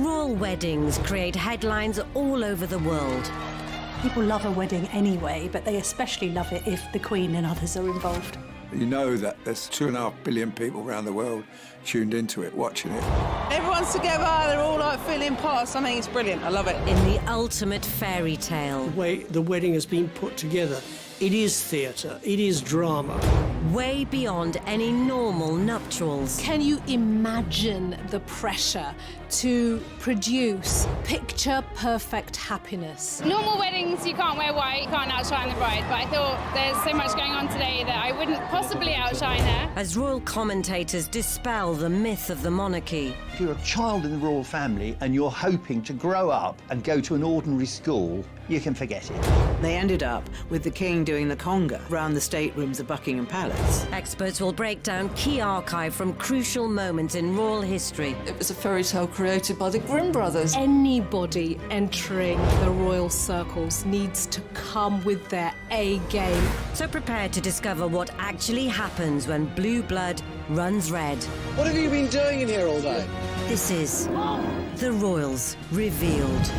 Royal weddings create headlines all over the world. People love a wedding anyway, but they especially love it if the Queen and others are involved. You know that there's 2.5 billion people around the world tuned into it, watching it. Everyone's together, they're all like feeling part of something. It's brilliant, I love it. In the ultimate fairy tale. The way the wedding has been put together, it is theatre, it is drama. Way beyond any normal nuptials. Can you imagine the pressure to produce picture-perfect happiness? Normal weddings, you can't wear white, you can't outshine the bride, but I thought there's so much going on today that I wouldn't possibly outshine her. As royal commentators dispel the myth of the monarchy. If you're a child in the royal family and you're hoping to grow up and go to an ordinary school, you can forget it. They ended up with the King doing the conga round the staterooms of Buckingham Palace. Experts will break down key archive from crucial moments in royal history. It was a fairy tale created by the Grimm brothers. Anybody entering the royal circles needs to come with their A game. So prepare to discover what actually happens when blue blood runs red. What have you been doing in here all day? This is The Royals Revealed.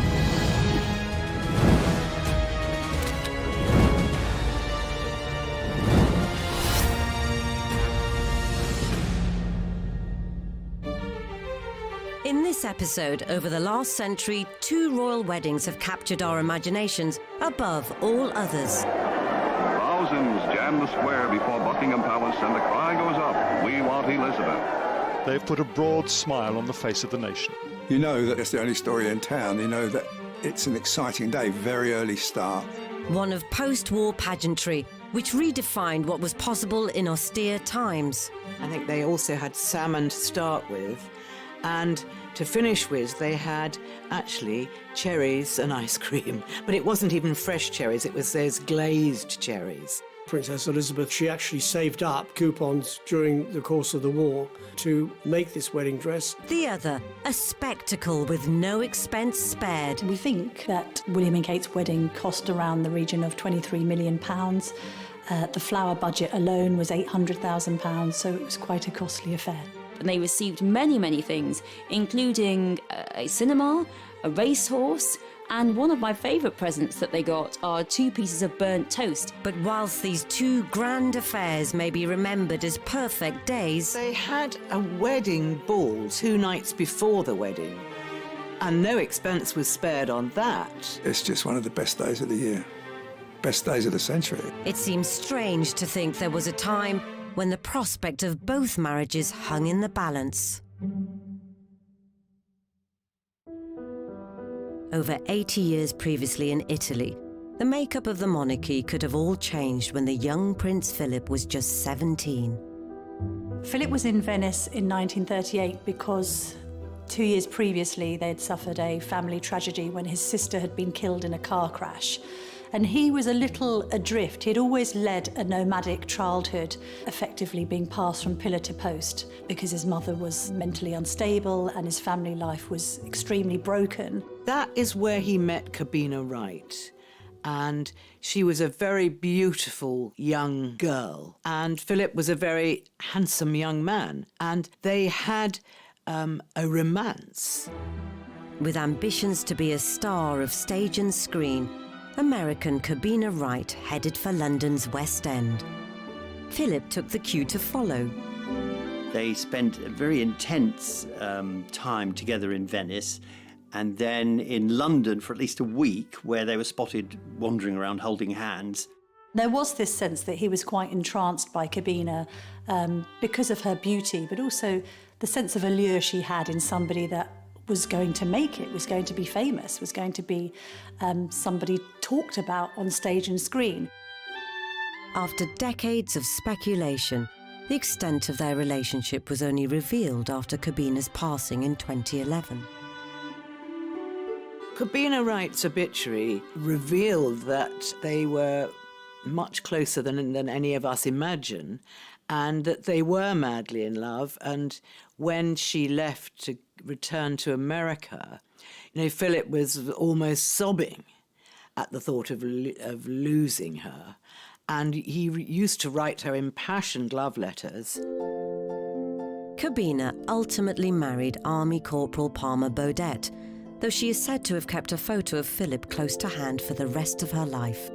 In this episode, over the last century, 2 royal weddings have captured our imaginations above all others. Thousands jam the square before Buckingham Palace and the cry goes up, "We want Elizabeth." They've put a broad smile on the face of the nation. You know that it's the only story in town. You know that it's an exciting day, very early start. One of post-war pageantry, which redefined what was possible in austere times. I think they also had salmon to start with, and to finish with, they had actually cherries and ice cream. But it wasn't even fresh cherries, it was those glazed cherries. Princess Elizabeth, she actually saved up coupons during the course of the war to make this wedding dress. The other, a spectacle with no expense spared. We think that William and Kate's wedding cost around the region of £23 million. The flower budget alone was £800,000, so it was quite a costly affair. And they received many, many things, including a cinema, a racehorse, and one of my favourite presents that they got are 2 pieces of burnt toast. But whilst these 2 grand affairs may be remembered as perfect days, they had a wedding ball 2 nights before the wedding, and no expense was spared on that. It's just one of the best days of the year, best days of the century. It seems strange to think there was a time when the prospect of both marriages hung in the balance. Over 80 years previously in Italy, the makeup of the monarchy could have all changed when the young Prince Philip was just 17. Philip was in Venice in 1938 because 2 years previously they had suffered a family tragedy when his sister had been killed in a car crash. And he was a little adrift. He'd always led a nomadic childhood, effectively being passed from pillar to post because his mother was mentally unstable and his family life was extremely broken. That is where he met Cobbina Wright. And she was a very beautiful young girl. And Philip was a very handsome young man. And they had a romance. With ambitions to be a star of stage and screen, American Cobbina Wright headed for London's West End. Philip took the cue to follow. They spent a very intense time together in Venice, and then in London for at least a week, where they were spotted wandering around holding hands. There was this sense that he was quite entranced by Cobbina because of her beauty, but also the sense of allure she had in somebody that was going to make it, was going to be famous, was going to be somebody talked about on stage and screen. After decades of speculation, the extent of their relationship was only revealed after Cobbina's passing in 2011. Cobbina Wright's obituary revealed that they were much closer than any of us imagine, and that they were madly in love. And when she left to return to America, you know, Philip was almost sobbing at the thought of losing her. And he used to write her impassioned love letters. Corbina ultimately married Army Corporal Palmer Baudet, though she is said to have kept a photo of Philip close to hand for the rest of her life.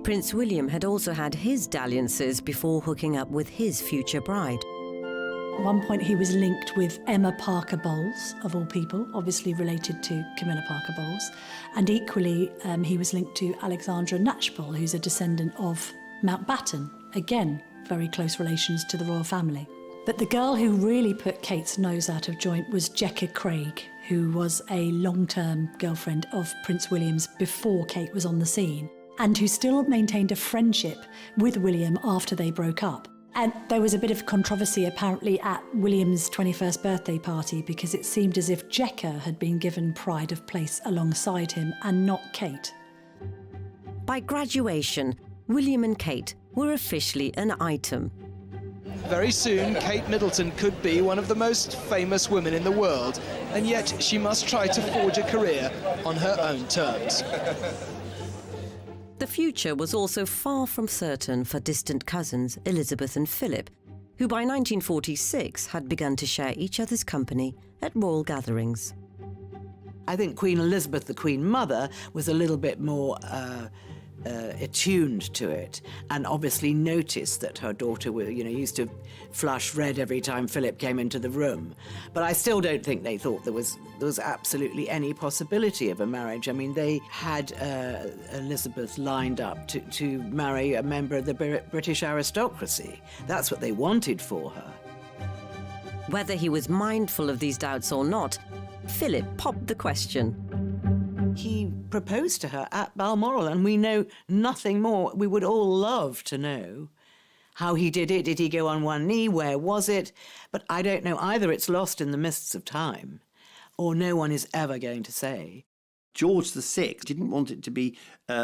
Prince William had also had his dalliances before hooking up with his future bride. At one point he was linked with Emma Parker Bowles, of all people, obviously related to Camilla Parker Bowles, and equally he was linked to Alexandra Knatchbull, who's a descendant of Mountbatten, again very close relations to the royal family. But the girl who really put Kate's nose out of joint was Jekka Craig, who was a long-term girlfriend of Prince William's before Kate was on the scene, and who still maintained a friendship with William after they broke up. And there was a bit of controversy apparently at William's 21st birthday party because it seemed as if Jekka had been given pride of place alongside him and not Kate. By graduation, William and Kate were officially an item. Very soon, Kate Middleton could be one of the most famous women in the world, and yet she must try to forge a career on her own terms. The future was also far from certain for distant cousins Elizabeth and Philip, who by 1946 had begun to share each other's company at royal gatherings. I think Queen Elizabeth, the Queen Mother, was a little bit more attuned to it, and obviously noticed that her daughter, used to flush red every time Philip came into the room. But I still don't think they thought there was absolutely any possibility of a marriage. I mean, they had Elizabeth lined up to marry a member of the British aristocracy. That's what they wanted for her. Whether he was mindful of these doubts or not, Philip popped the question. He proposed to her at Balmoral, and we know nothing more. We would all love to know how he did it. Did he go on one knee? Where was it? But I don't know. Either it's lost in the mists of time, or no one is ever going to say. George VI didn't want it to be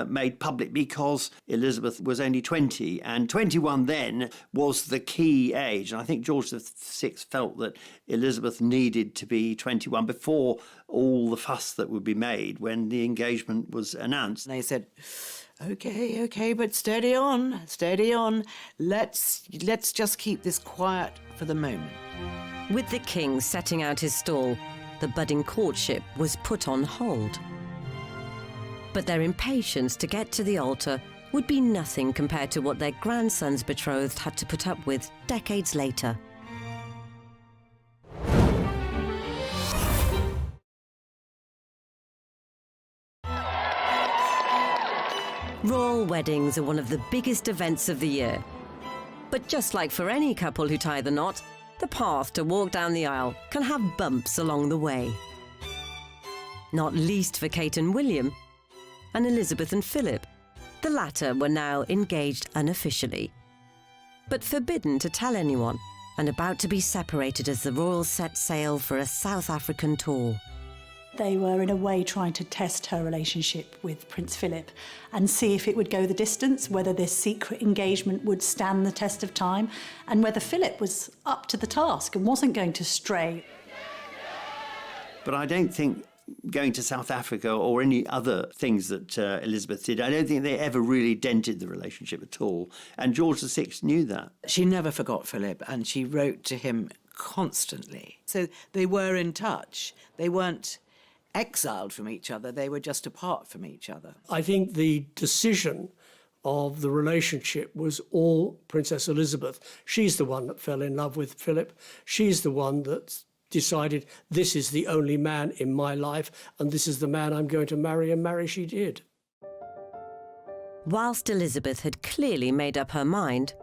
made public because Elizabeth was only 20, and 21 then was the key age. And I think George VI felt that Elizabeth needed to be 21 before all the fuss that would be made when the engagement was announced. And they said, okay, but steady on. Let's just keep this quiet for the moment. With the king setting out his stall, the budding courtship was put on hold. But their impatience to get to the altar would be nothing compared to what their grandson's betrothed had to put up with decades later. Royal weddings are one of the biggest events of the year. But just like for any couple who tie the knot, the path to walk down the aisle can have bumps along the way. Not least for Kate and William, and Elizabeth and Philip. The latter were now engaged unofficially, but forbidden to tell anyone, and about to be separated as the royals set sail for a South African tour. They were in a way trying to test her relationship with Prince Philip and see if it would go the distance, whether this secret engagement would stand the test of time, and whether Philip was up to the task and wasn't going to stray. But I don't think going to South Africa or any other things that Elizabeth did, I don't think they ever really dented the relationship at all. And George VI knew that. She never forgot Philip, and she wrote to him constantly. So they were in touch. They weren't exiled from each other. They were just apart from each other. I think the decision of the relationship was all Princess Elizabeth. She's the one that fell in love with Philip. She's the one that decided, this is the only man in my life, and this is the man I'm going to marry, and marry she did. Whilst Elizabeth had clearly made up her mind,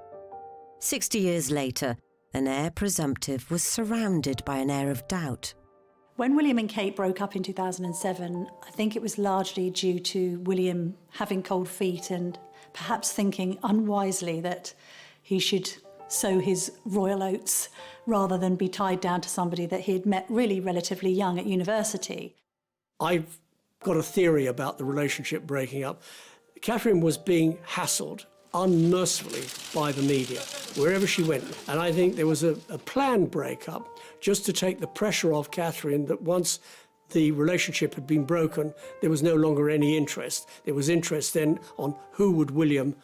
60 years later, an heir presumptive was surrounded by an air of doubt. When William and Kate broke up in 2007, I think it was largely due to William having cold feet and perhaps thinking unwisely that he should sow his royal oats rather than be tied down to somebody that he had met really relatively young at university. I've got a theory about the relationship breaking up. Catherine was being hassled unmercifully by the media wherever she went, and I think there was a planned breakup just to take the pressure off Catherine, that once the relationship had been broken, there was no longer any interest. There was interest then on who would William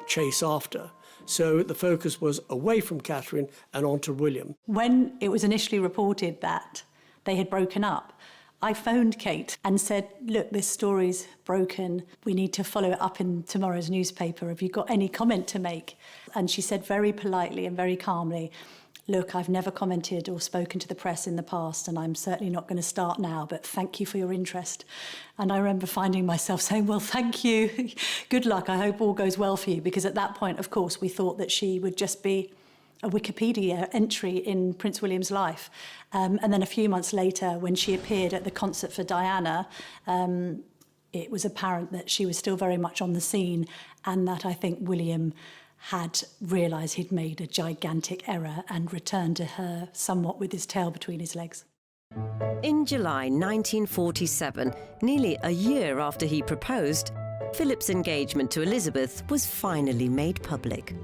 chase after. So the focus was away from Catherine and onto William. When it was initially reported that they had broken up, I phoned Kate and said, look, this story's broken. We need to follow it up in tomorrow's newspaper. Have you got any comment to make? And she said very politely and very calmly, look, I've never commented or spoken to the press in the past, and I'm certainly not going to start now, but thank you for your interest. And I remember finding myself saying, well, thank you. Good luck. I hope all goes well for you. Because at that point, of course, we thought that she would just be a Wikipedia entry in Prince William's life. And then a few months later, when she appeared at the concert for Diana, it was apparent that she was still very much on the scene, and that I think William had realised he'd made a gigantic error and returned to her somewhat with his tail between his legs. In July 1947, nearly a year after he proposed, Philip's engagement to Elizabeth was finally made public.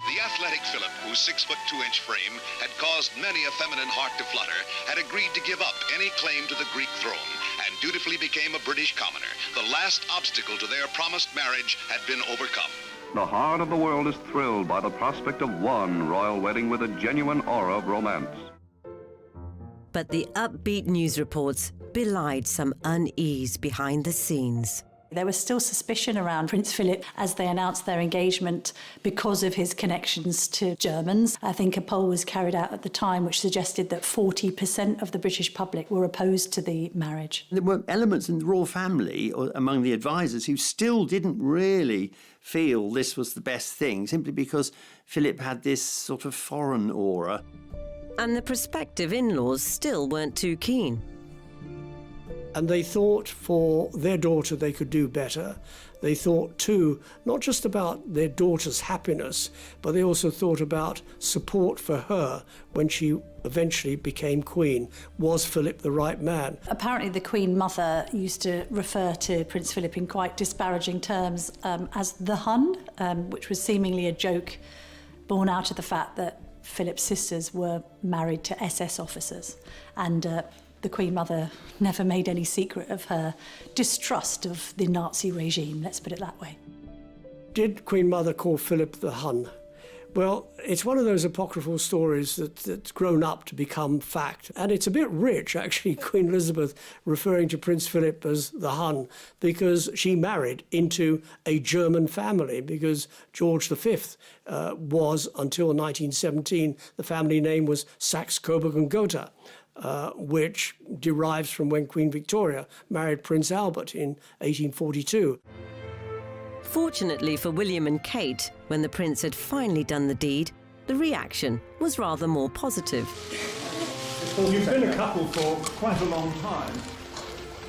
The athletic Philip, whose 6'2" frame had caused many a feminine heart to flutter, had agreed to give up any claim to the Greek throne and dutifully became a British commoner. The last obstacle to their promised marriage had been overcome. The heart of the world is thrilled by the prospect of one royal wedding with a genuine aura of romance. But the upbeat news reports belied some unease behind the scenes. There was still suspicion around Prince Philip as they announced their engagement because of his connections to Germans. I think a poll was carried out at the time which suggested that 40% of the British public were opposed to the marriage. There were elements in the royal family, or among the advisors, who still didn't really feel this was the best thing, simply because Philip had this sort of foreign aura. And the prospective in-laws still weren't too keen. And they thought for their daughter they could do better. They thought too, not just about their daughter's happiness, but they also thought about support for her when she eventually became queen. Was Philip the right man? Apparently the Queen Mother used to refer to Prince Philip in quite disparaging terms as the Hun, which was seemingly a joke born out of the fact that Philip's sisters were married to SS officers. And the Queen Mother never made any secret of her distrust of the Nazi regime, let's put it that way. Did Queen Mother call Philip the Hun? Well, it's one of those apocryphal stories that's grown up to become fact. And it's a bit rich, actually, Queen Elizabeth referring to Prince Philip as the Hun, because she married into a German family, because George V was, until 1917, the family name was Saxe-Coburg and Gotha. Which derives from when Queen Victoria married Prince Albert in 1842. Fortunately for William and Kate, when the prince had finally done the deed, the reaction was rather more positive. Well, you've been a couple for quite a long time.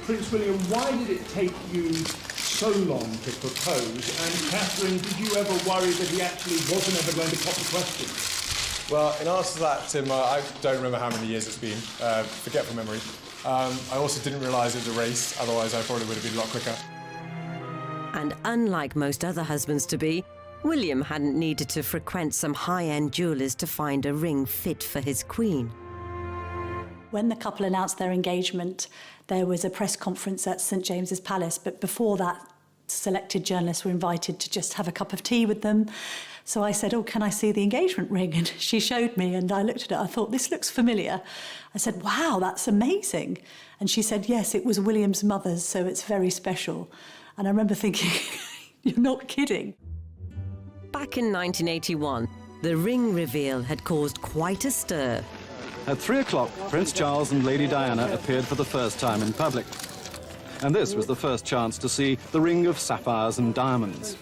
Prince William, why did it take you so long to propose? And Catherine, did you ever worry that he actually wasn't ever going to pop the question? Well, in answer to that, Tim, I don't remember how many years it's been. Forget from memory. I also didn't realise it was a race, otherwise I probably would have been a lot quicker. And unlike most other husbands-to-be, William hadn't needed to frequent some high-end jewellers to find a ring fit for his queen. When the couple announced their engagement, there was a press conference at St James's Palace, but before that, selected journalists were invited to just have a cup of tea with them. So I said, oh, can I see the engagement ring? And she showed me, and I looked at it. I thought, this looks familiar. I said, wow, that's amazing. And she said, yes, it was William's mother's, so it's very special. And I remember thinking, you're not kidding. Back in 1981, the ring reveal had caused quite a stir. At 3 o'clock, Prince Charles and Lady Diana appeared for the first time in public. And this was the first chance to see the ring of sapphires and diamonds.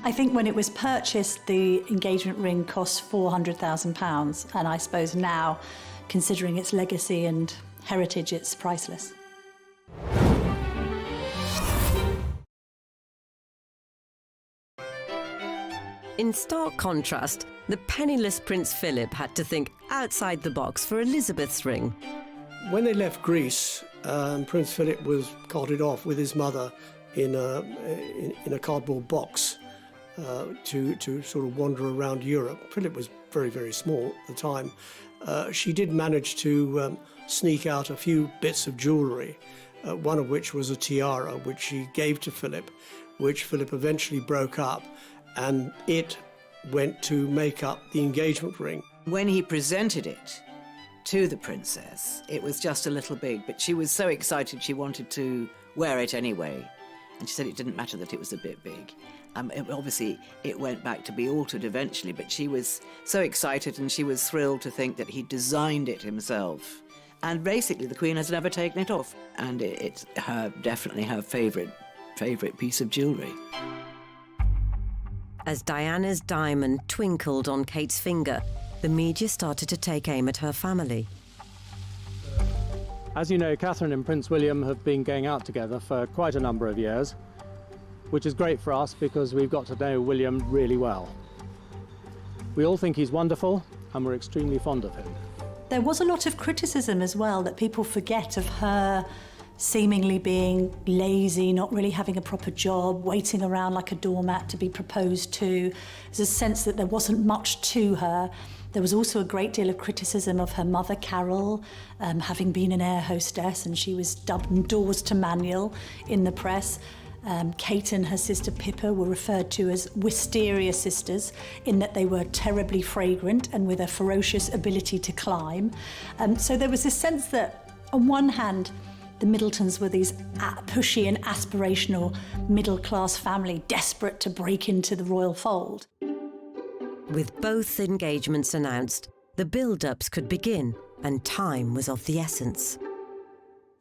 I think when it was purchased, the engagement ring cost £400,000, and I suppose now, considering its legacy and heritage, it's priceless. In stark contrast, the penniless Prince Philip had to think outside the box for Elizabeth's ring. When they left Greece, Prince Philip was carted off with his mother in a cardboard box. To sort of wander around Europe. Philip was very, very small at the time. She did manage to sneak out a few bits of jewellery, one of which was a tiara, which she gave to Philip, which Philip eventually broke up, and it went to make up the engagement ring. When he presented it to the princess, it was just a little big, but she was so excited she wanted to wear it anyway. And she said it didn't matter that it was a bit big. Obviously, it went back to be altered eventually, but she was so excited and she was thrilled to think that he designed it himself. And basically, the Queen has never taken it off. And it's definitely her favourite piece of jewellery. As Diana's diamond twinkled on Kate's finger, the media started to take aim at her family. As you know, Catherine and Prince William have been going out together for quite a number of years, which is great for us because we've got to know William really well. We all think he's wonderful and we're extremely fond of him. There was a lot of criticism as well that people forget of her seemingly being lazy, not really having a proper job, waiting around like a doormat to be proposed to. There's a sense that there wasn't much to her. There was also a great deal of criticism of her mother, Carol, having been an air hostess, and she was dubbed Doors to Manual in the press. Kate and her sister Pippa were referred to as wisteria sisters in that they were terribly fragrant and with a ferocious ability to climb. So there was this sense that, on one hand, the Middletons were these pushy and aspirational middle-class family desperate to break into the royal fold. With both engagements announced, the build-ups could begin and time was of the essence.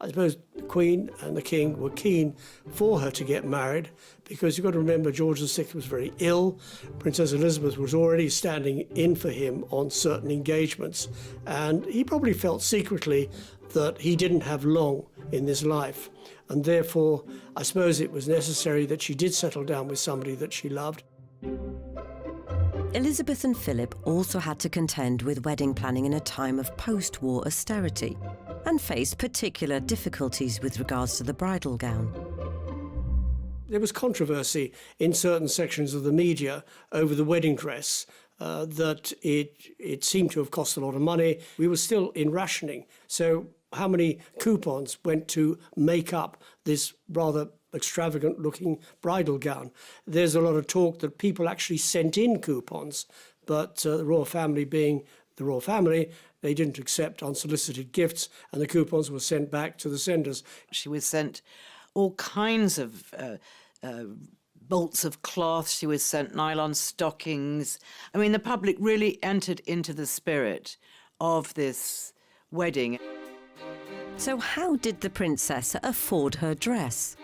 I suppose the Queen and the King were keen for her to get married because you've got to remember George VI was very ill. Princess Elizabeth was already standing in for him on certain engagements, and he probably felt secretly that he didn't have long in this life, and therefore I suppose it was necessary that she did settle down with somebody that she loved. Elizabeth and Philip also had to contend with wedding planning in a time of post-war austerity and faced particular difficulties with regards to the bridal gown. There was controversy in certain sections of the media over the wedding dress, that it seemed to have cost a lot of money. We were still in rationing, so how many coupons went to make up this rather extravagant-looking bridal gown? There's a lot of talk that people actually sent in coupons, but the royal family being the royal family, they didn't accept unsolicited gifts, and the coupons were sent back to the senders. She was sent all kinds of bolts of cloth. She was sent nylon stockings. I mean, the public really entered into the spirit of this wedding. So how did the princess afford her dress?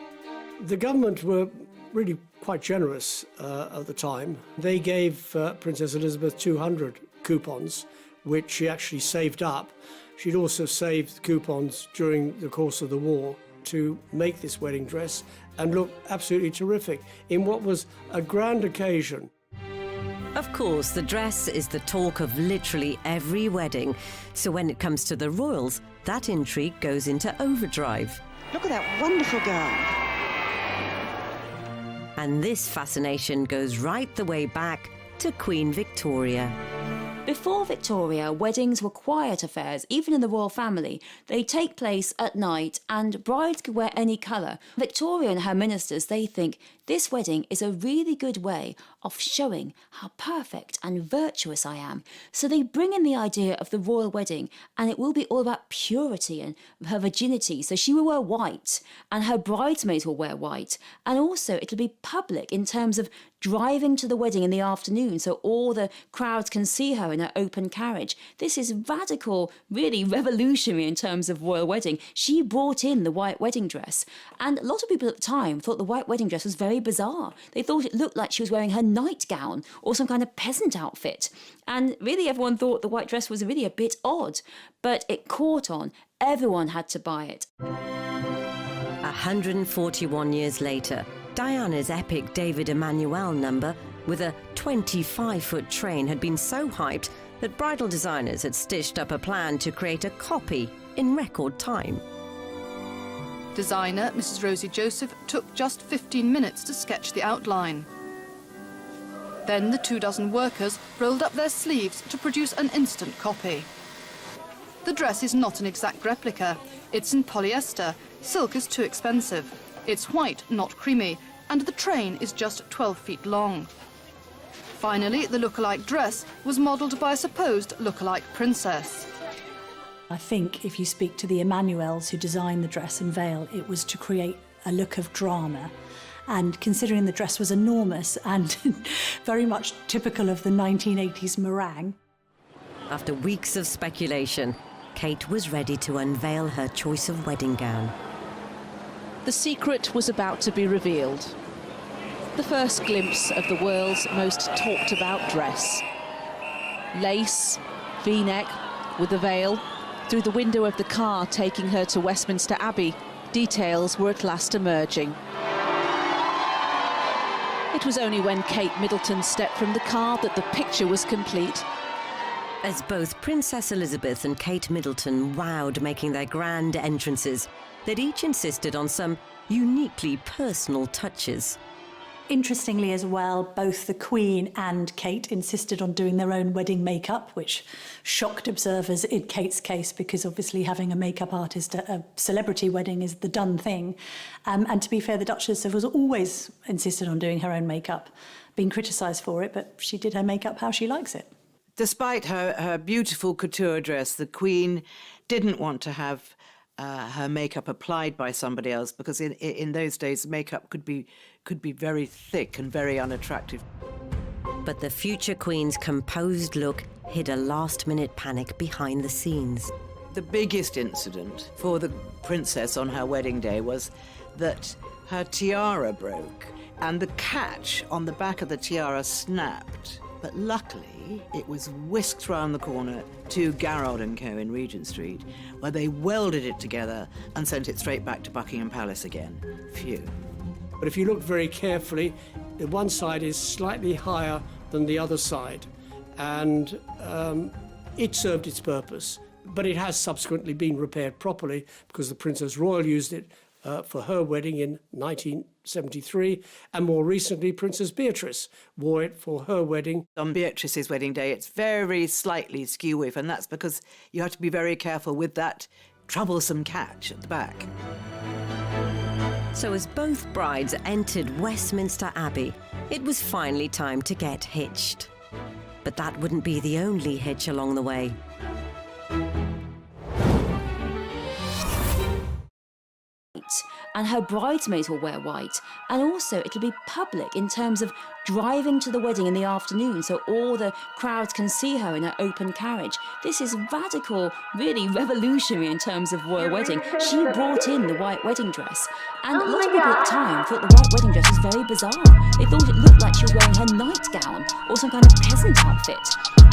The government were really quite generous at the time. They gave Princess Elizabeth 200 coupons, which she actually saved up. She'd also saved coupons during the course of the war to make this wedding dress and look absolutely terrific in what was a grand occasion. Of course, the dress is the talk of literally every wedding. So when it comes to the royals, that intrigue goes into overdrive. Look at that wonderful gown. And this fascination goes right the way back to Queen Victoria. Before Victoria, weddings were quiet affairs, even in the royal family. They take place at night and brides could wear any colour. Victoria and her ministers, they think this wedding is a really good way of showing how perfect and virtuous I am. So they bring in the idea of the royal wedding, and it will be all about purity and her virginity. So she will wear white and her bridesmaids will wear white. And also it'll be public in terms of driving to the wedding in the afternoon so all the crowds can see her in her open carriage. This is radical, really revolutionary in terms of royal wedding. She brought in the white wedding dress, and a lot of people at the time thought the white wedding dress was very bizarre. They thought it looked like she was wearing her nightgown or some kind of peasant outfit, and really everyone thought the white dress was really a bit odd, but it caught on. Everyone had to buy it. 141 years later, Diana's epic David Emmanuel number with a 25-foot train had been so hyped that bridal designers had stitched up a plan to create a copy in record time. Designer Mrs. Rosie Joseph took just 15 minutes to sketch the outline. Then the 24 workers rolled up their sleeves to produce an instant copy. The dress is not an exact replica. It's in polyester. Silk is too expensive. It's white, not creamy. and the train is just 12 feet long. Finally, the look-alike dress was modelled by a supposed look-alike princess. I think if you speak to the Emmanuels who designed the dress and veil, it was to create a look of drama. And considering the dress was enormous and very much typical of the 1980s meringue. After weeks of speculation, Kate was ready to unveil her choice of wedding gown. The secret was about to be revealed. The first glimpse of the world's most talked about dress. Lace, V-neck, with a veil. Through the window of the car taking her to Westminster Abbey, details were at last emerging. It was only when Kate Middleton stepped from the car that the picture was complete. As both Princess Elizabeth and Kate Middleton wowed making their grand entrances, they'd each insisted on some uniquely personal touches. Interestingly as well, both the Queen and Kate insisted on doing their own wedding makeup, which shocked observers in Kate's case because obviously having a makeup artist at a celebrity wedding is the done thing. And to be fair, the Duchess has always insisted on doing her own makeup, been criticised for it, but she did her makeup how she likes it. Despite her beautiful couture dress, the Queen didn't want to have her makeup applied by somebody else because in those days makeup could be very thick and very unattractive. But the future Queen's composed look hid a last-minute panic behind the scenes. The biggest incident for the princess on her wedding day was that her tiara broke and the catch on the back of the tiara snapped. But luckily, it was whisked round the corner to Garrard & Co. in Regent Street, where they welded it together and sent it straight back to Buckingham Palace again. Phew. But if you look very carefully, the one side is slightly higher than the other side, and it served its purpose. But it has subsequently been repaired properly because the Princess Royal used it for her wedding in 1973, and more recently Princess Beatrice wore it for her wedding. On Beatrice's wedding day, it's very slightly skew-whiff, and that's because you have to be very careful with that troublesome catch at the back. So as both brides entered Westminster Abbey, it was finally time to get hitched. But that wouldn't be the only hitch along the way. And her bridesmaids will wear white, and also it'll be public in terms of driving to the wedding in the afternoon so all the crowds can see her in her open carriage. This is radical, really revolutionary in terms of royal wedding. She brought in the white wedding dress, and a lot of people at the time thought the white wedding dress was very bizarre. They thought it looked like she was wearing her nightgown or some kind of peasant outfit,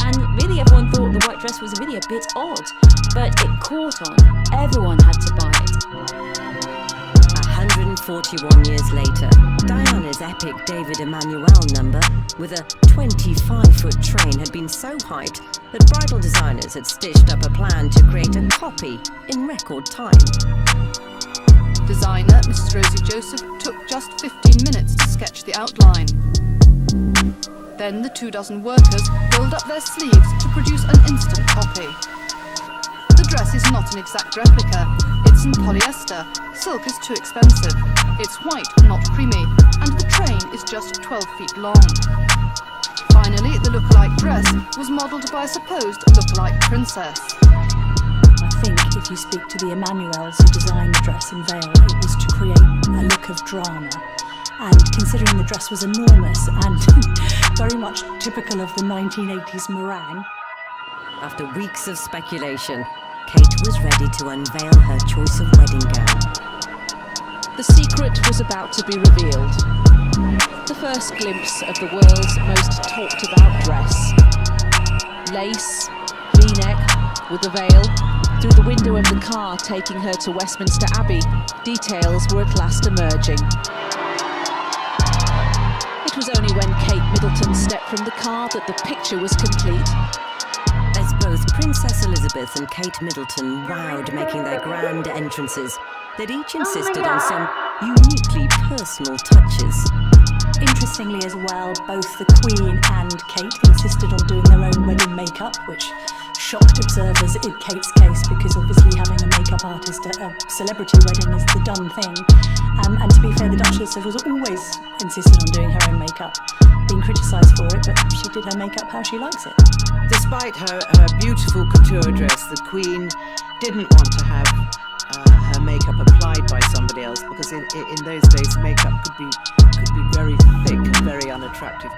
and really everyone thought the white dress was really a bit odd, but it caught on. Everyone had to buy it. 141 years later, Diana's epic David Emmanuel number with a 25-foot train had been so hyped that bridal designers had stitched up a plan to create a copy in record time. Designer Mrs. Rosie Joseph took just 15 minutes to sketch the outline. Then the 24 workers rolled up their sleeves to produce an instant copy. The dress is not an exact replica. It's in polyester. Silk is too expensive. It's white, not creamy, and the train is just 12 feet long. Finally, the look-alike dress was modelled by a supposed look-alike princess. I think if you speak to the Emmanuels who designed the dress and veil, it was to create a look of drama. And considering the dress was enormous and very much typical of the 1980s meringue. After weeks of speculation, Kate was ready to unveil her choice of wedding gown. The secret was about to be revealed. The first glimpse of the world's most talked about dress. Lace, V-neck, with a veil. Through the window of the car taking her to Westminster Abbey, details were at last emerging. It was only when Kate Middleton stepped from the car that the picture was complete. As both Princess Elizabeth and Kate Middleton wowed making their grand entrances, they'd each insisted on some uniquely personal touches. Interestingly as well, both the Queen and Kate insisted on doing their own wedding makeup, which shocked observers in Kate's case, because obviously having a makeup artist at a celebrity wedding is the done thing. And to be fair, the Duchess was always insisted on doing her own makeup, being criticised for it, but she did her makeup how she likes it. Despite her beautiful couture dress, the Queen didn't want to have her makeup applied by somebody else, because in those days makeup could be very thick and very unattractive.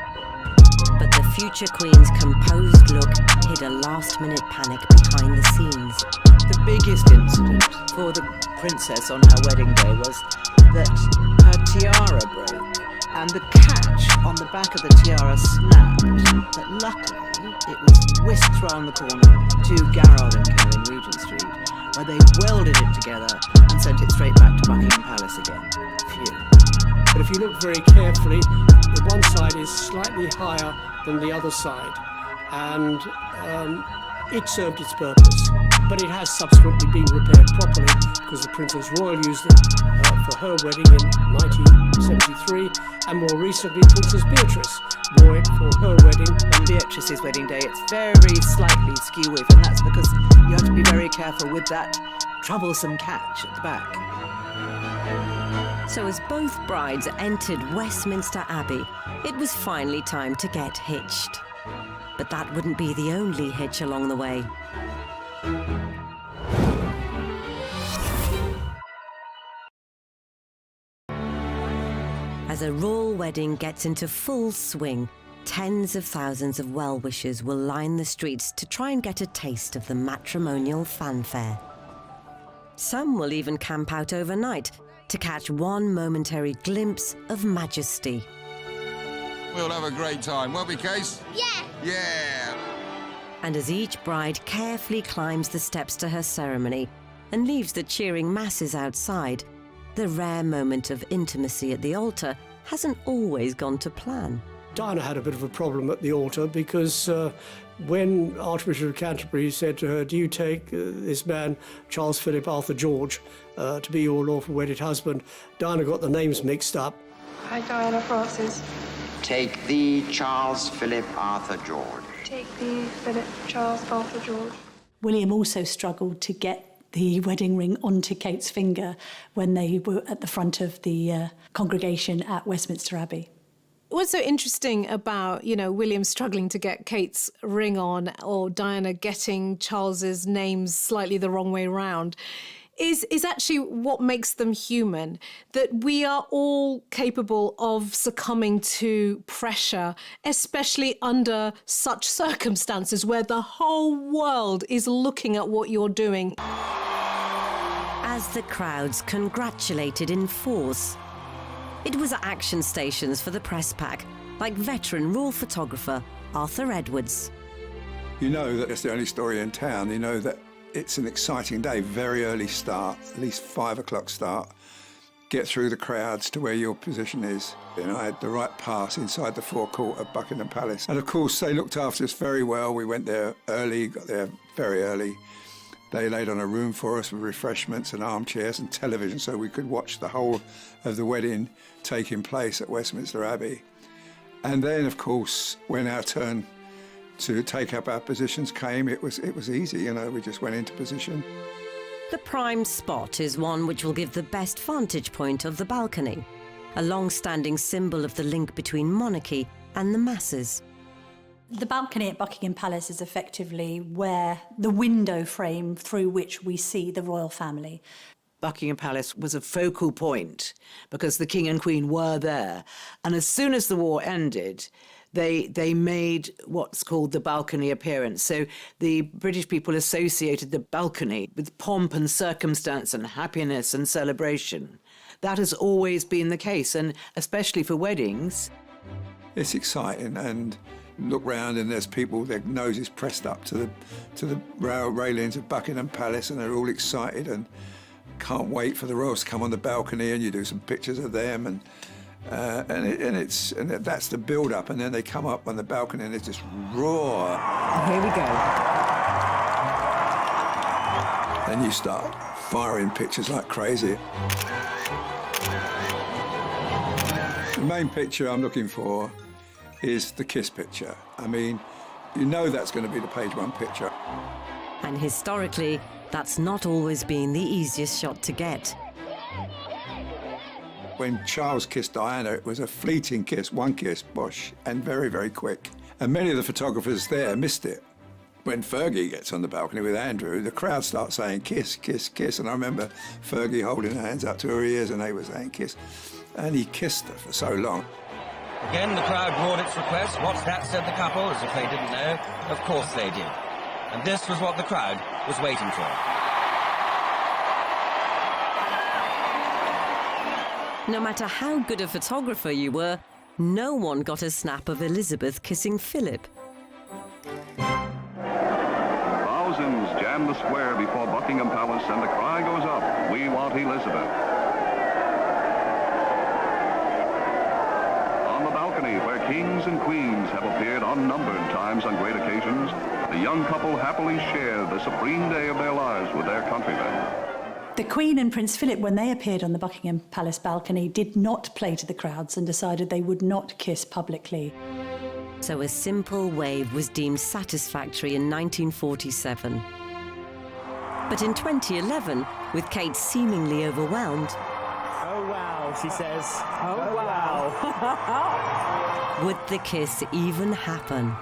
But the future Queen's composed look hid a last-minute panic behind the scenes. The biggest incident for the princess on her wedding day was that her tiara broke and the catch on the back of the tiara snapped, but luckily it was whisked round the corner to Garrard & Co in Regent Street, where they welded it together and sent it straight back to Buckingham Palace again. Phew. But if you look very carefully, the one side is slightly higher than the other side, and it served its purpose. But it has subsequently been repaired properly, because the Princess Royal used it for her wedding in 1973, and more recently Princess Beatrice wore it for her wedding. On Beatrice's wedding day, it's very slightly skew-with, and that's because you have to be very careful with that troublesome catch at the back. So as both brides entered Westminster Abbey, it was finally time to get hitched. But that wouldn't be the only hitch along the way. As a royal wedding gets into full swing, tens of thousands of well-wishers will line the streets to try and get a taste of the matrimonial fanfare. Some will even camp out overnight to catch one momentary glimpse of majesty. We'll have a great time, won't we, Case? Yeah! Yeah! And as each bride carefully climbs the steps to her ceremony and leaves the cheering masses outside, the rare moment of intimacy at the altar hasn't always gone to plan. Diana had a bit of a problem at the altar, because when Archbishop of Canterbury said to her, "Do you take this man, Charles Philip Arthur George, to be your lawful wedded husband?" Diana got the names mixed up. I, Diana Frances. Take thee, Charles Philip Arthur George. Take thee, Philip Charles Arthur George. William also struggled to get the wedding ring onto Kate's finger when they were at the front of the congregation at Westminster Abbey. What's so interesting about, William struggling to get Kate's ring on, or Diana getting Charles's names slightly the wrong way round, is actually what makes them human, that we are all capable of succumbing to pressure, especially under such circumstances where the whole world is looking at what you're doing. As the crowds congratulated in force, it was action stations for the press pack, like veteran royal photographer Arthur Edwards. You know that it's the only story in town. You know that it's an exciting day, very early start, at least 5 o'clock start. Get through the crowds to where your position is. And I had the right pass inside the forecourt of Buckingham Palace. And of course, they looked after us very well. We went there early, got there very early. They laid on a room for us with refreshments and armchairs and television, so we could watch the whole of the wedding taking place at Westminster Abbey. And then, of course, when our turn to take up our positions came, it was easy, we just went into position. The prime spot is one which will give the best vantage point of the balcony, a long-standing symbol of the link between monarchy and the masses. The balcony at Buckingham Palace is effectively where the window frame through which we see the royal family. Buckingham Palace was a focal point because the King and Queen were there. And as soon as the war ended, they made what's called the balcony appearance. So the British people associated the balcony with pomp and circumstance and happiness and celebration. That has always been the case, and especially for weddings. It's exciting, and look round and there's people, their noses pressed up to the railings of Buckingham Palace, and they're all excited and can't wait for the royals to come on the balcony, and you do some pictures of them, and that's the build-up, and then they come up on the balcony and they just roar. And here we go. Then you start firing pictures like crazy. The main picture I'm looking for is the kiss picture. I mean, You know that's going to be the page one picture. And historically, that's not always been the easiest shot to get. When Charles kissed Diana, it was a fleeting kiss, one kiss, bosh, and very, very quick. And many of the photographers there missed it. When Fergie gets on the balcony with Andrew, the crowd starts saying, kiss, kiss, kiss. And I remember Fergie holding her hands up to her ears and they were saying kiss. And he kissed her for so long. Again, the crowd roared its request. What's that, said the couple, as if they didn't know. Of course they did. And this was what the crowd was waiting for. No matter how good a photographer you were, no one got a snap of Elizabeth kissing Philip. Thousands jam the square before Buckingham Palace and the cry goes up, "We want Elizabeth." On the balcony where kings and queens have appeared unnumbered times on great occasions, the young couple happily share the supreme day of their lives with their countrymen. The Queen and Prince Philip, when they appeared on the Buckingham Palace balcony, did not play to the crowds and decided they would not kiss publicly. So a simple wave was deemed satisfactory in 1947. But in 2011, with Kate seemingly overwhelmed... "Oh, wow," she says. "Oh, wow." would the kiss even happen?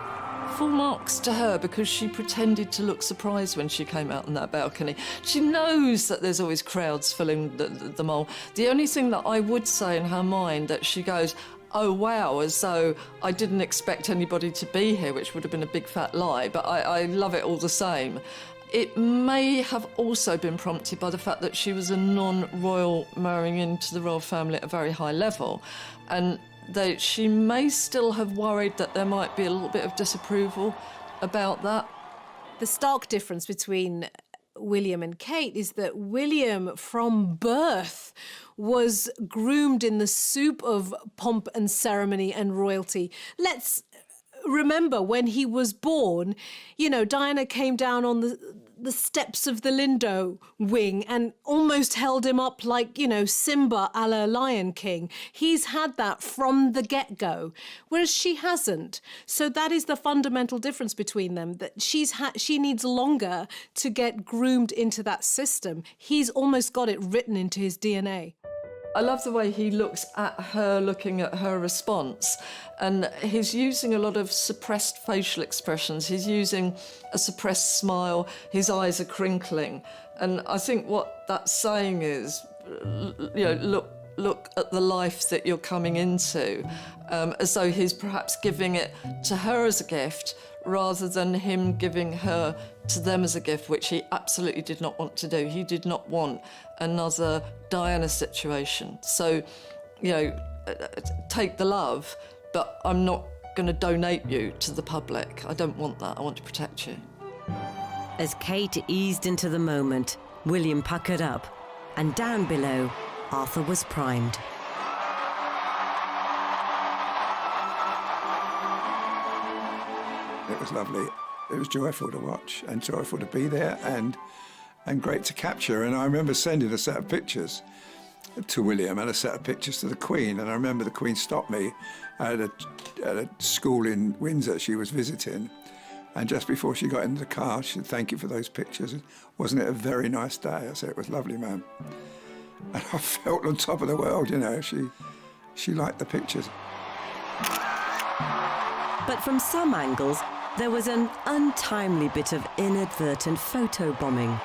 Full marks to her because she pretended to look surprised when she came out on that balcony. She knows that there's always crowds filling the mole. The only thing that I would say in her mind that she goes, "Oh wow," as though I didn't expect anybody to be here, which would have been a big fat lie, but I love it all the same. It may have also been prompted by the fact that she was a non-royal marrying into the royal family at a very high level, and that she may still have worried that there might be a little bit of disapproval about that. The stark difference between William and Kate is that William, from birth, was groomed in the soup of pomp and ceremony and royalty. Let's remember, when he was born, you know, Diana came down on the steps of the Lindo wing and almost held him up like, you know, Simba a la Lion King. He's had that from the get-go, whereas she hasn't. So that is the fundamental difference between them, that she needs longer to get groomed into that system. He's almost got it written into his DNA. I love the way he looks at her, looking at her response. And he's using a lot of suppressed facial expressions. He's using a suppressed smile. His eyes are crinkling. And I think what that's saying is, you know, look at the life that you're coming into, as though he's perhaps giving it to her as a gift rather than him giving her to them as a gift, which he absolutely did not want to do. He did not want another Diana situation. So, you know, take the love, but I'm not going to donate you to the public. I don't want that. I want to protect you. As Kate eased into the moment, William puckered up, and down below, Arthur was primed. It was lovely. It was joyful to watch and joyful to be there and great to capture. And I remember sending a set of pictures to William and a set of pictures to the Queen. And I remember the Queen stopped me at a school in Windsor she was visiting. And just before she got into the car, she said, "Thank you for those pictures. Wasn't it a very nice day?" I said, "It was lovely, ma'am." And I felt on top of the world, you know. She liked the pictures. But from some angles, there was an untimely bit of inadvertent photobombing.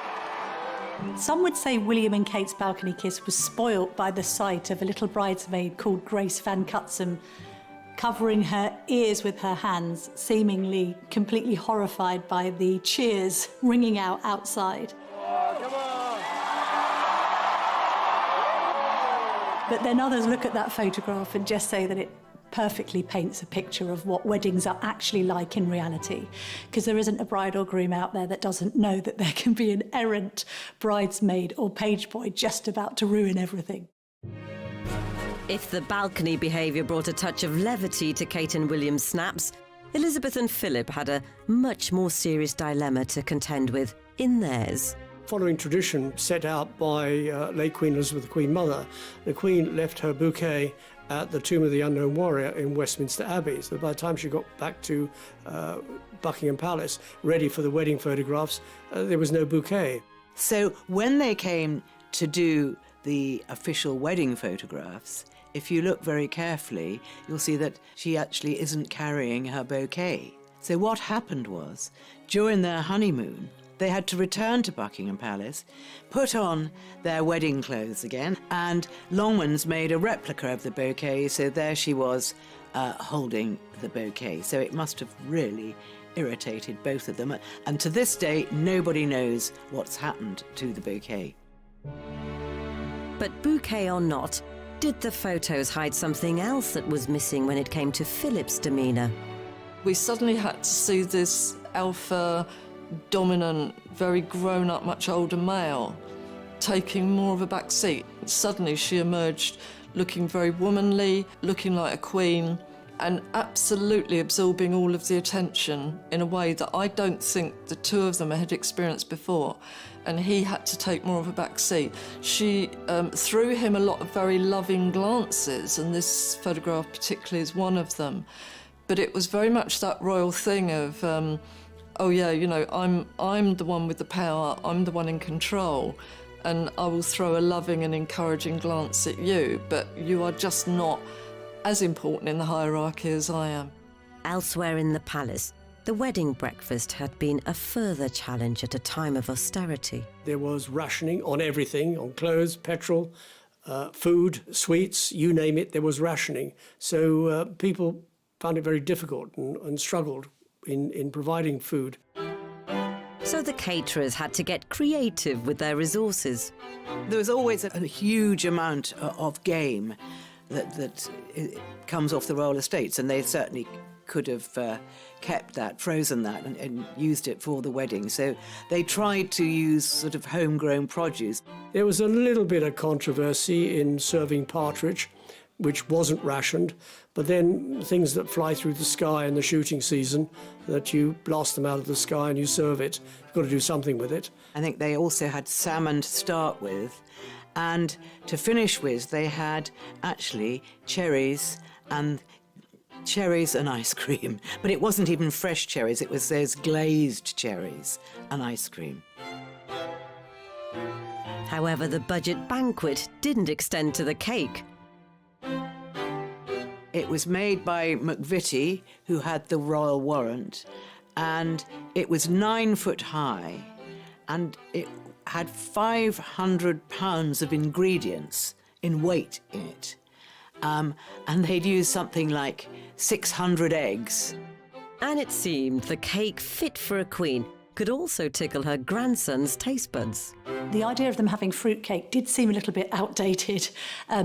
Some would say William and Kate's balcony kiss was spoilt by the sight of a little bridesmaid called Grace Van Cutsem covering her ears with her hands, seemingly completely horrified by the cheers ringing out outside. But then others look at that photograph and just say that it perfectly paints a picture of what weddings are actually like in reality, because there isn't a bride or groom out there that doesn't know that there can be an errant bridesmaid or page boy just about to ruin everything. If the balcony behaviour brought a touch of levity to Kate and William's snaps, Elizabeth and Philip had a much more serious dilemma to contend with in theirs. Following tradition set out by late Queen Elizabeth, the Queen Mother, the Queen left her bouquet at the Tomb of the Unknown Warrior in Westminster Abbey. So by the time she got back to Buckingham Palace, ready for the wedding photographs, there was no bouquet. So when they came to do the official wedding photographs, if you look very carefully, you'll see that she actually isn't carrying her bouquet. So what happened was, during their honeymoon, they had to return to Buckingham Palace, put on their wedding clothes again, and Longmans made a replica of the bouquet, so there she was holding the bouquet. So it must have really irritated both of them. And to this day, nobody knows what's happened to the bouquet. But bouquet or not, did the photos hide something else that was missing when it came to Philip's demeanour? We suddenly had to see this alpha, dominant, very grown-up, much older male taking more of a back seat. Suddenly she emerged looking very womanly, looking like a queen, and absolutely absorbing all of the attention in a way that I don't think the two of them had experienced before. And he had to take more of a back seat. She threw him a lot of very loving glances, and this photograph particularly is one of them. But it was very much that royal thing of, oh yeah, you know, I'm the one with the power, I'm the one in control, and I will throw a loving and encouraging glance at you, but you are just not as important in the hierarchy as I am. Elsewhere in the palace, the wedding breakfast had been a further challenge at a time of austerity. There was rationing on everything, on clothes, petrol, food, sweets, you name it, there was rationing. So people found it very difficult and struggled in providing food. So the caterers had to get creative with their resources. There was always a huge amount of game that comes off the royal estates, and they certainly could have kept that, frozen that, and used it for the wedding. So they tried to use sort of homegrown produce. There was a little bit of controversy in serving partridge, which wasn't rationed, but then things that fly through the sky in the shooting season, that you blast them out of the sky and you serve it, you've got to do something with it. I think they also had salmon to start with, and to finish with, they had actually cherries and ice cream. But it wasn't even fresh cherries, it was those glazed cherries and ice cream. However, the budget banquet didn't extend to the cake. It was made by McVitie, who had the royal warrant, and it was 9 foot high, and it had 500 pounds of ingredients in weight in it. And they'd use something like 600 eggs. And it seemed the cake fit for a queen could also tickle her grandson's taste buds. The idea of them having fruitcake did seem a little bit outdated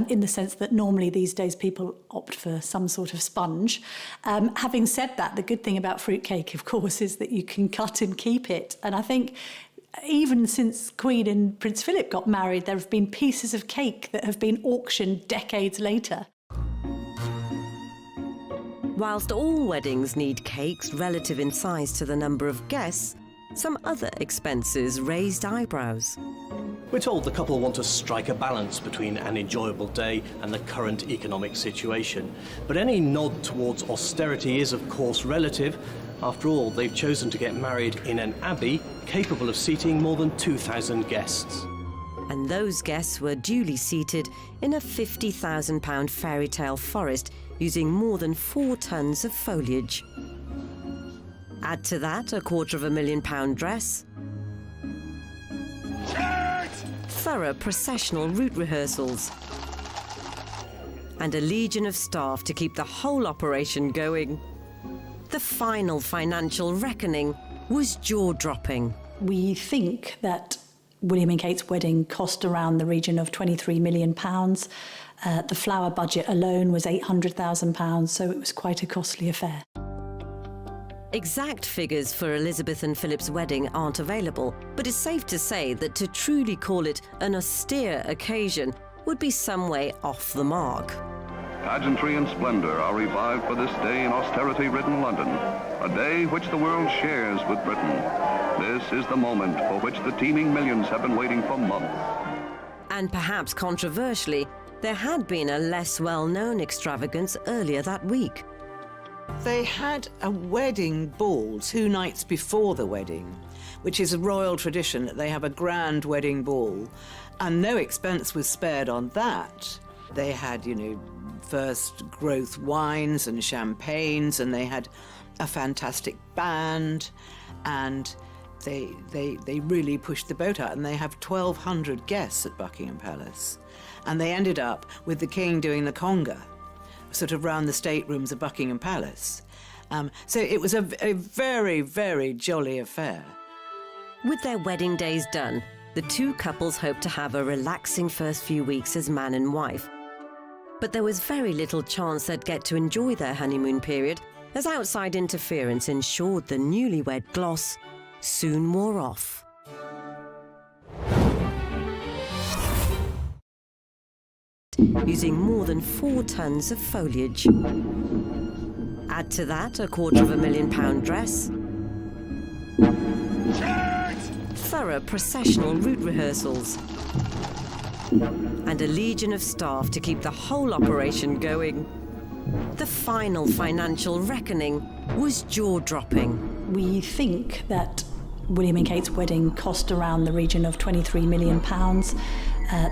in the sense that normally these days people opt for some sort of sponge. Having said that, the good thing about fruitcake, of course, is that you can cut and keep it. And I think even since Queen and Prince Philip got married, there have been pieces of cake that have been auctioned decades later. Whilst all weddings need cakes relative in size to the number of guests, some other expenses raised eyebrows. We're told the couple want to strike a balance between an enjoyable day and the current economic situation. But any nod towards austerity is, of course, relative. After all, they've chosen to get married in an abbey capable of seating more than 2,000 guests. And those guests were duly seated in a £50,000 fairy tale forest using more than 4 tons of foliage. Add to that a £250,000 dress, thorough processional route rehearsals, and a legion of staff to keep the whole operation going. The final financial reckoning was jaw-dropping. We think that William and Kate's wedding cost around the region of £23 million. The flower budget alone was £800,000, so it was quite a costly affair. Exact figures for Elizabeth and Philip's wedding aren't available, but it's safe to say that to truly call it an austere occasion would be some way off the mark. Pageantry and splendor are revived for this day in austerity-ridden London, a day which the world shares with Britain. This is the moment for which the teeming millions have been waiting for months. And perhaps controversially, there had been a less well-known extravagance earlier that week. They had a wedding ball 2 nights before the wedding, which is a royal tradition that they have a grand wedding ball, and no expense was spared on that. They had, first growth wines and champagnes, and they had a fantastic band, and they really pushed the boat out, and they have 1,200 guests at Buckingham Palace. And they ended up with the king doing the conga, sort of round the staterooms of Buckingham Palace. So it was a very, very jolly affair. With their wedding days done, the two couples hoped to have a relaxing first few weeks as man and wife. But there was very little chance they'd get to enjoy their honeymoon period, as outside interference ensured the newlywed gloss soon wore off. Using more than 4 tons of foliage. Add to that £250,000 dress, thorough processional route rehearsals, and a legion of staff to keep the whole operation going. The final financial reckoning was jaw-dropping. We think that William and Kate's wedding cost around the region of £23 million.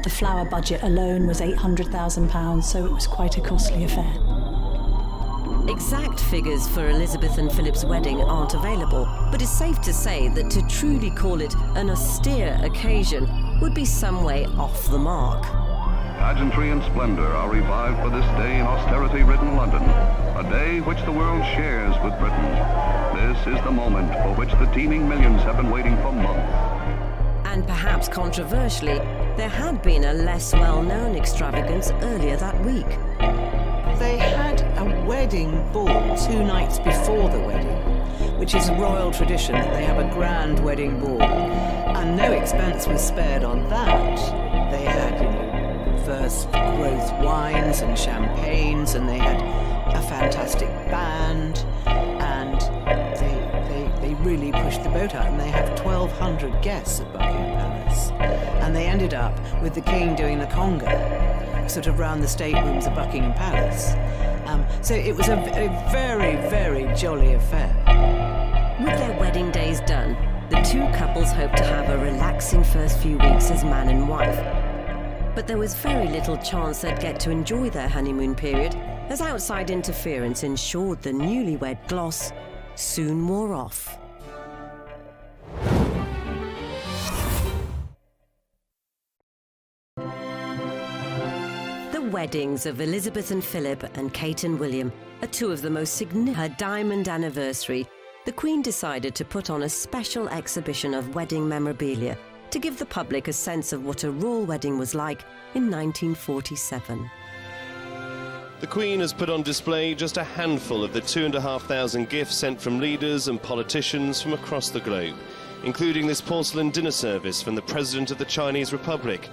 The flower budget alone was £800,000, so it was quite a costly affair. Exact figures for Elizabeth and Philip's wedding aren't available, but it's safe to say that to truly call it an austere occasion would be some way off the mark. Pageantry and splendor are revived for this day in austerity-ridden London, a day which the world shares with Britain. This is the moment for which the teeming millions have been waiting for months. And perhaps controversially, there had been a less well-known extravagance earlier that week. They had a wedding ball 2 nights before the wedding, which is a royal tradition that they have a grand wedding ball, and no expense was spared on that. They had, first growth wines and champagnes, and they had a fantastic band, and they really pushed the boat out, and they have 1,200 guests at Buckingham Palace. And they ended up with the king doing the conga, sort of round the staterooms of Buckingham Palace. So it was a very, very jolly affair. With their wedding days done, the two couples hoped to have a relaxing first few weeks as man and wife. But there was very little chance they'd get to enjoy their honeymoon period, as outside interference ensured the newlywed gloss soon wore off. The weddings of Elizabeth and Philip and Kate and William are two of the most significant. Her diamond anniversary, the Queen decided to put on a special exhibition of wedding memorabilia to give the public a sense of what a royal wedding was like in 1947. The Queen has put on display just a handful of the 2,500 gifts sent from leaders and politicians from across the globe, including this porcelain dinner service from the President of the Chinese Republic.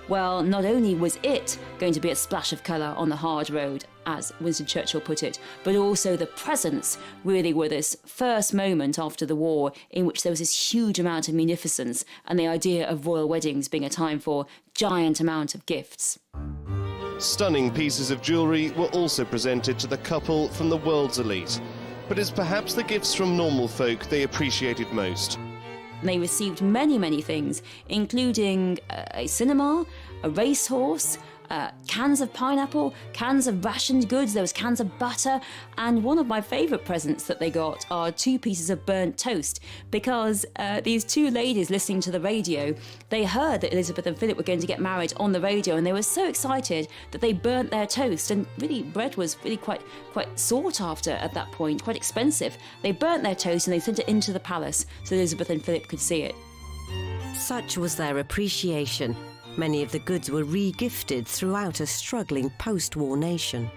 Well, not only was it going to be a splash of colour on the hard road, as Winston Churchill put it, but also the presents really were this first moment after the war in which there was this huge amount of munificence and the idea of royal weddings being a time for giant amount of gifts. Stunning pieces of jewellery were also presented to the couple from the world's elite, but it's perhaps the gifts from normal folk they appreciated most. They received many, many things, including a cinema, a racehorse, cans of pineapple, cans of rationed goods, there was cans of butter, and one of my favourite presents that they got are 2 pieces of burnt toast, because these 2 ladies listening to the radio, they heard that Elizabeth and Philip were going to get married on the radio, and they were so excited that they burnt their toast, and really bread was really quite sought after at that point, quite expensive. They burnt their toast and they sent it into the palace so Elizabeth and Philip could see it. Such was their appreciation. Many of the goods were re-gifted throughout a struggling post-war nation.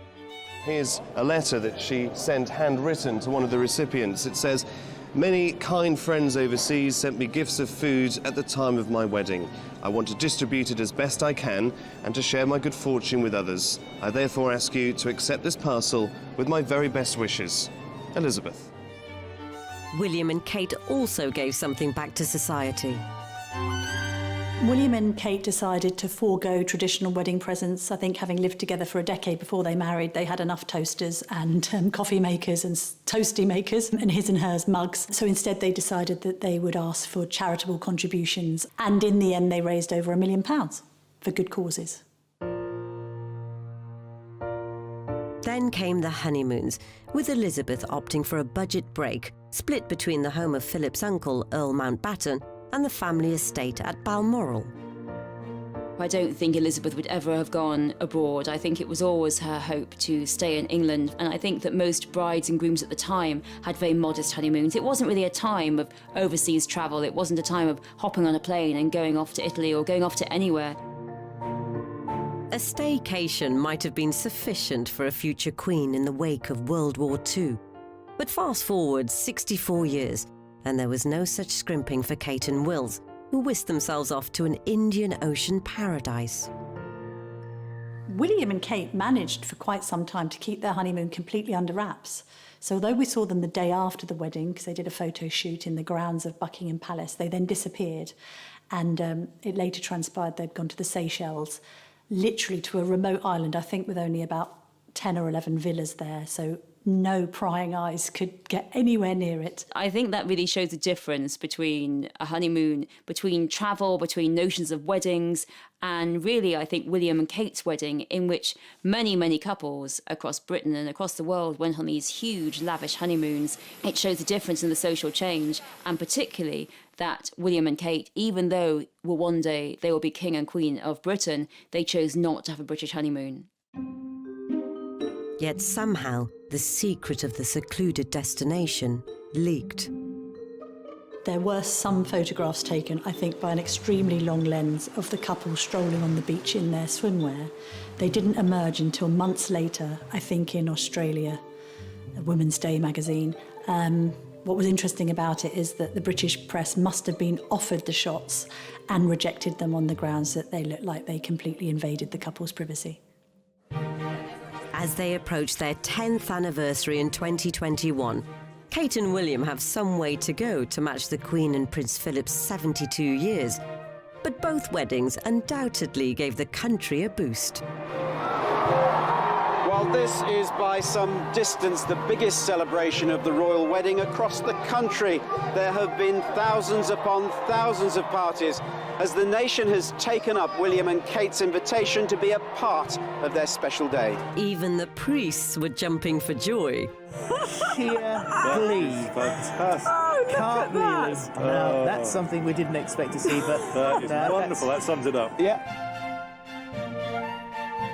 Here's a letter that she sent handwritten to one of the recipients. It says, "Many kind friends overseas sent me gifts of food at the time of my wedding. I want to distribute it as best I can and to share my good fortune with others. I therefore ask you to accept this parcel with my very best wishes. Elizabeth." William and Kate also gave something back to society. William and Kate decided to forego traditional wedding presents. I think having lived together for a decade before they married, they had enough toasters and coffee makers and toasty makers and his and hers mugs. So instead they decided that they would ask for charitable contributions. And in the end, they raised over £1 million for good causes. Then came the honeymoons, with Elizabeth opting for a budget break, split between the home of Philip's uncle, Earl Mountbatten, and the family estate at Balmoral. I don't think Elizabeth would ever have gone abroad. I think it was always her hope to stay in England, and I think that most brides and grooms at the time had very modest honeymoons. It wasn't really a time of overseas travel. It wasn't a time of hopping on a plane and going off to Italy or going off to anywhere. A staycation might have been sufficient for a future queen in the wake of World War II. But fast forward 64 years, and there was no such scrimping for Kate and Wills, who whisked themselves off to an Indian Ocean paradise. William and Kate managed for quite some time to keep their honeymoon completely under wraps. So although we saw them the day after the wedding, because they did a photo shoot in the grounds of Buckingham Palace, they then disappeared. And it later transpired they'd gone to the Seychelles, literally to a remote island, I think with only about 10 or 11 villas there. So no prying eyes could get anywhere near it. I think that really shows the difference between a honeymoon, between travel, between notions of weddings, and really I think William and Kate's wedding, in which many, many couples across Britain and across the world went on these huge, lavish honeymoons. It shows the difference in the social change, and particularly that William and Kate, even though one day they will be king and queen of Britain, they chose not to have a British honeymoon. Yet somehow, the secret of the secluded destination leaked. There were some photographs taken, I think, by an extremely long lens of the couple strolling on the beach in their swimwear. They didn't emerge until months later, I think in Australia, a Women's Day magazine. What was interesting about it is that the British press must have been offered the shots and rejected them on the grounds that they looked like they completely invaded the couple's privacy. As they approach their 10th anniversary in 2021, Kate and William have some way to go to match the Queen and Prince Philip's 72 years. But both weddings undoubtedly gave the country a boost. While this is by some distance the biggest celebration of the royal wedding across the country, there have been thousands upon thousands of parties as the nation has taken up William and Kate's invitation to be a part of their special day. Even the priests were jumping for joy. Sheer glee. Fantastic. Oh, can't really. Now, that's something we didn't expect to see, but that is wonderful. That sums it up. Yeah.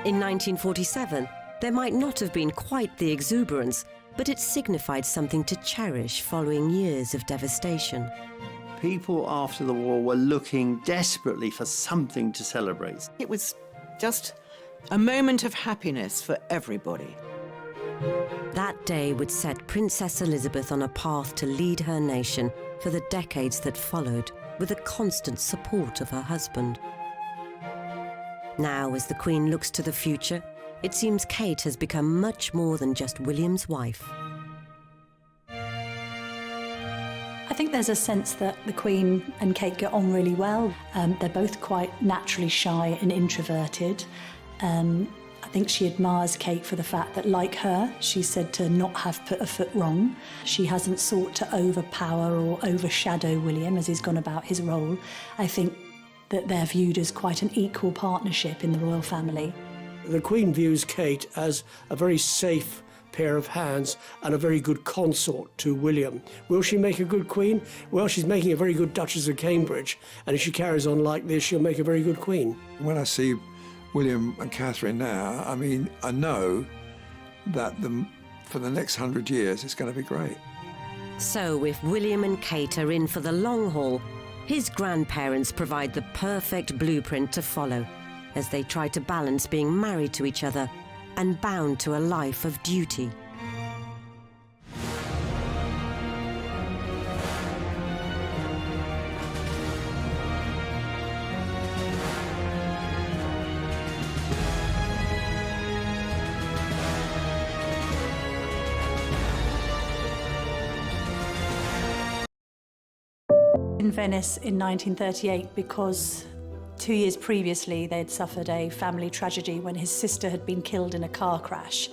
In 1947, there might not have been quite the exuberance, but it signified something to cherish following years of devastation. People after the war were looking desperately for something to celebrate. It was just a moment of happiness for everybody. That day would set Princess Elizabeth on a path to lead her nation for the decades that followed, with the constant support of her husband. Now, as the Queen looks to the future, it seems Kate has become much more than just William's wife. I think there's a sense that the Queen and Kate get on really well. They're both quite naturally shy and introverted. I think she admires Kate for the fact that, like her, she's said to not have put a foot wrong. She hasn't sought to overpower or overshadow William as he's gone about his role. I think that they're viewed as quite an equal partnership in the royal family. The Queen views Kate as a very safe pair of hands and a very good consort to William. Will she make a good Queen? Well, she's making a very good Duchess of Cambridge, and if she carries on like this, she'll make a very good Queen. When I see William and Catherine now, I mean, I know that for the next 100 years, it's going to be great. So if William and Kate are in for the long haul, his grandparents provide the perfect blueprint to follow as they try to balance being married to each other and bound to a life of duty. In Venice in 1938, because 2 years previously, they'd suffered a family tragedy when his sister had been killed in a car crash.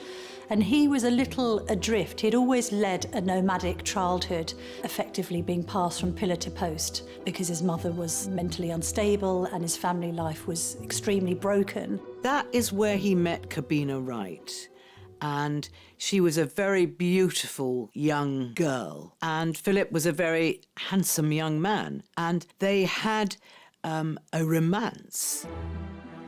And he was a little adrift. He'd always led a nomadic childhood, effectively being passed from pillar to post because his mother was mentally unstable and his family life was extremely broken. That is where he met Kabina Wright. And she was a very beautiful young girl. And Philip was a very handsome young man. And they had a romance.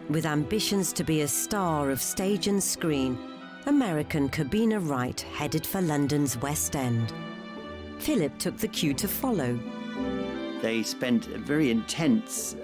With ambitions to be a star of stage and screen, American Kabina Wright headed for London's West End. Philip took the cue to follow. They spent a very intense